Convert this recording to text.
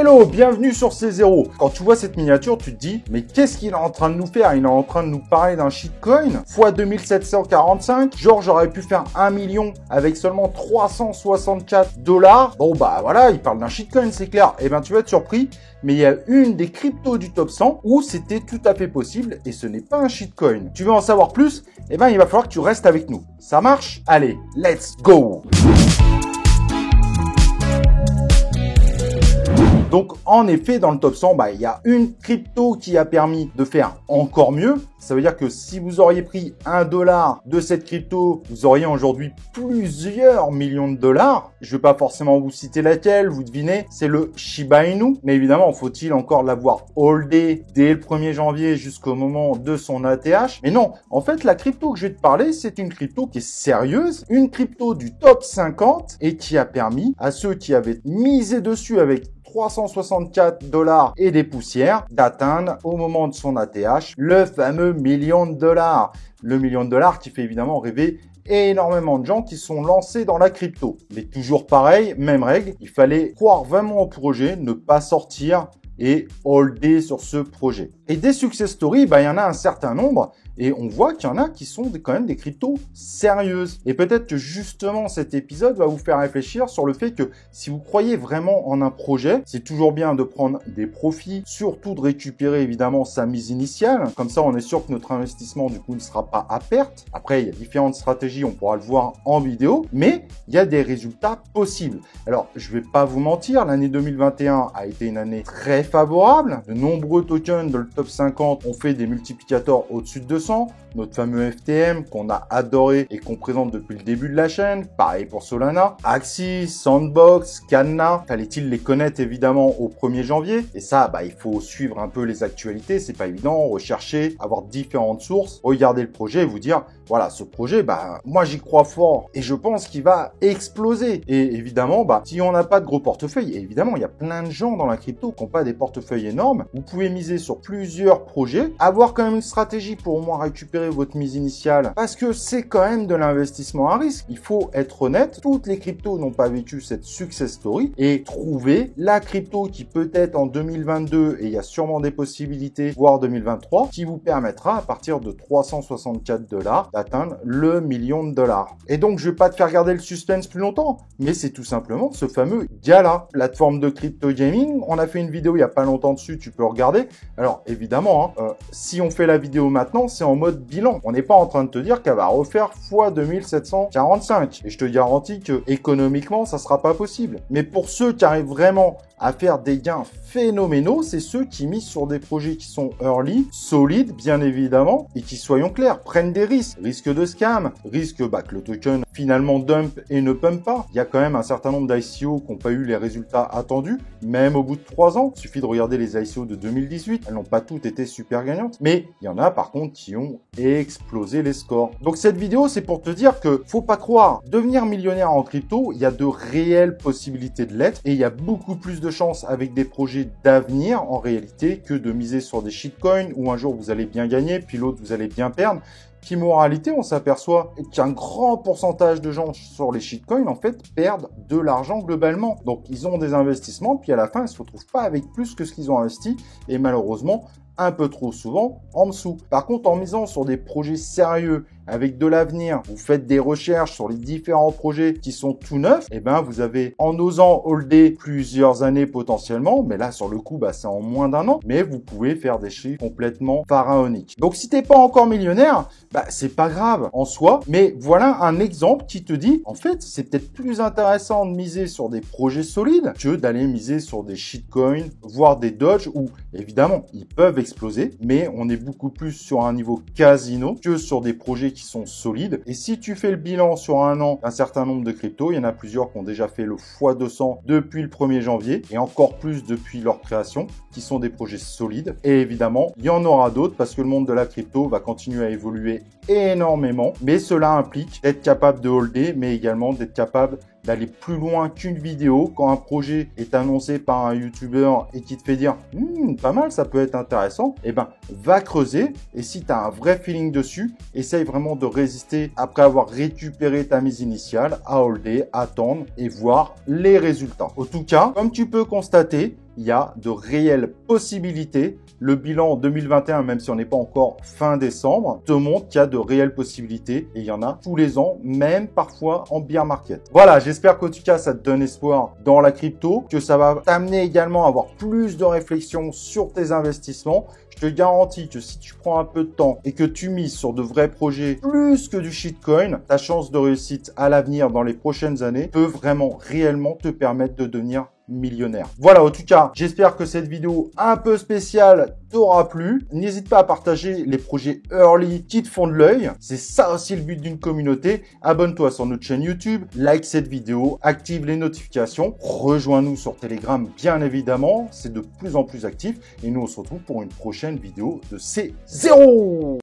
Hello, bienvenue sur C0. Quand tu vois cette miniature, tu te dis, mais qu'est-ce qu'il est en train de nous faire? Il est en train de nous parler d'un shitcoin x 2745. Genre, j'aurais pu faire 1 million avec seulement 364 $. Bon, bah voilà, il parle d'un shitcoin, c'est clair. Eh ben, tu vas être surpris, mais il y a une des cryptos du top 100 où c'était tout à fait possible et ce n'est pas un shitcoin. Tu veux en savoir plus? Eh ben, il va falloir que tu restes avec nous. Ça marche? Allez, let's go! Donc, en effet, dans le top 100, il y a une crypto qui a permis de faire encore mieux. Ça veut dire que si vous auriez pris $1 de cette crypto, vous auriez aujourd'hui plusieurs millions de dollars. Je ne vais pas forcément vous citer laquelle, vous devinez, c'est le Shiba Inu. Mais évidemment, faut-il encore l'avoir holdé dès le 1er janvier jusqu'au moment de son ATH? Mais non, en fait, la crypto que je vais te parler, c'est une crypto qui est sérieuse, une crypto du top 50 et qui a permis à ceux qui avaient misé dessus avec 364 $ et des poussières d'atteindre au moment de son ATH le fameux million de dollars. Le million de dollars qui fait évidemment rêver énormément de gens qui sont lancés dans la crypto. Mais toujours pareil, même règle, il fallait croire vraiment au projet, ne pas sortir et holder sur ce projet. Et des success stories, il y en a un certain nombre et on voit qu'il y en a qui sont quand même des cryptos sérieuses. Et peut-être que justement cet épisode va vous faire réfléchir sur le fait que si vous croyez vraiment en un projet, c'est toujours bien de prendre des profits, surtout de récupérer évidemment sa mise initiale. Comme ça, on est sûr que notre investissement du coup ne sera pas à perte. Après, il y a différentes stratégies, on pourra le voir en vidéo, mais il y a des résultats possibles. Alors, je vais pas vous mentir, l'année 2021 a été une année très favorable. De nombreux tokens de le top 50 ont fait des multiplicateurs au-dessus de 200. Notre fameux FTM qu'on a adoré et qu'on présente depuis le début de la chaîne. Pareil pour Solana. Axie, Sandbox, Canna. Fallait-il les connaître évidemment au 1er janvier? Et ça, il faut suivre un peu les actualités. C'est pas évident. Rechercher, avoir différentes sources, regarder le projet et vous dire, voilà, ce projet, moi j'y crois fort et je pense qu'il va exploser. Et évidemment, si on n'a pas de gros portefeuille, et évidemment, il y a plein de gens dans la crypto qui n'ont pas des portefeuilles énormes. Vous pouvez miser sur plusieurs projets, avoir quand même une stratégie pour au moins récupérer votre mise initiale parce que c'est quand même de l'investissement à risque. Il faut être honnête, toutes les cryptos n'ont pas vécu cette success story et trouver la crypto qui peut-être en 2022 et il y a sûrement des possibilités, voire 2023, qui vous permettra à partir de 364 $ d'atteindre le million de dollars. Et donc, je vais pas te faire garder le suspense plus longtemps, mais c'est tout simplement ce fameux Gala, plateforme de crypto gaming. On a fait une vidéo il y a pas longtemps dessus, tu peux regarder. Alors, évidemment, si on fait la vidéo maintenant, c'est en mode bilan. On n'est pas en train de te dire qu'elle va refaire x 2745. Et je te garantis que économiquement, ça sera pas possible. Mais pour ceux qui arrivent vraiment à faire des gains phénoménaux, c'est ceux qui misent sur des projets qui sont early, solides, bien évidemment, et qui, soyons clairs, prennent des risques. Risque de scam, risque que le token finalement dump et ne pump pas. Il y a quand même un certain nombre d'ICO qui n'ont pas eu les résultats attendus, même au bout de 3 ans. Il suffit de regarder les ICO de 2018. Elles n'ont pas toutes été super gagnantes, mais il y en a par contre qui ont explosé les scores. Donc cette vidéo, c'est pour te dire que faut pas croire. Devenir millionnaire en crypto, il y a de réelles possibilités de l'être et il y a beaucoup plus de chances avec des projets d'avenir en réalité que de miser sur des shitcoins où un jour vous allez bien gagner, puis l'autre vous allez bien perdre. Qui, en réalité, on s'aperçoit qu'un grand pourcentage de gens sur les shitcoins, en fait, perdent de l'argent globalement. Donc, ils ont des investissements, puis à la fin, ils ne se retrouvent pas avec plus que ce qu'ils ont investi. Et malheureusement, un peu trop souvent en dessous. Par contre, en misant sur des projets sérieux, avec de l'avenir, vous faites des recherches sur les différents projets qui sont tout neufs, vous avez, en osant holder plusieurs années potentiellement, mais là, sur le coup, c'est en moins d'1 an, mais vous pouvez faire des chiffres complètement pharaoniques. Donc, si t'es pas encore millionnaire, c'est pas grave en soi, mais voilà un exemple qui te dit, en fait, c'est peut-être plus intéressant de miser sur des projets solides que d'aller miser sur des shitcoins, voire des dodge où, évidemment, ils peuvent exploser, mais on est beaucoup plus sur un niveau casino que sur des projets qui sont solides. Et si tu fais le bilan sur 1 an d'un certain nombre de cryptos, il y en a plusieurs qui ont déjà fait le x200 depuis le 1er janvier et encore plus depuis leur création, qui sont des projets solides. Et évidemment, il y en aura d'autres parce que le monde de la crypto va continuer à évoluer énormément, mais cela implique d'être capable de holder, mais également d'être capable d'aller plus loin qu'une vidéo. Quand un projet est annoncé par un youtubeur et qui te fait dire pas mal, ça peut être intéressant, va creuser. Et si tu as un vrai feeling dessus, essaye vraiment de résister après avoir récupéré ta mise initiale, à holder, attendre et voir les résultats. En tout cas, comme tu peux constater, il y a de réelles possibilités. Le bilan 2021, même si on n'est pas encore fin décembre, te montre qu'il y a de réelles possibilités et il y en a tous les ans, même parfois en bear market. Voilà, j'espère qu'en tout cas, ça te donne espoir dans la crypto, que ça va t'amener également à avoir plus de réflexion sur tes investissements. Je te garantis que si tu prends un peu de temps et que tu mises sur de vrais projets plus que du shitcoin, ta chance de réussite à l'avenir dans les prochaines années peut vraiment réellement te permettre de devenir millionnaire. Voilà, en tout cas, j'espère que cette vidéo un peu spéciale t'aura plu. N'hésite pas à partager les projets early qui te font de l'œil. C'est ça aussi le but d'une communauté. Abonne-toi sur notre chaîne YouTube, like cette vidéo, active les notifications, rejoins-nous sur Telegram bien évidemment, c'est de plus en plus actif et nous on se retrouve pour une prochaine vidéo de C0.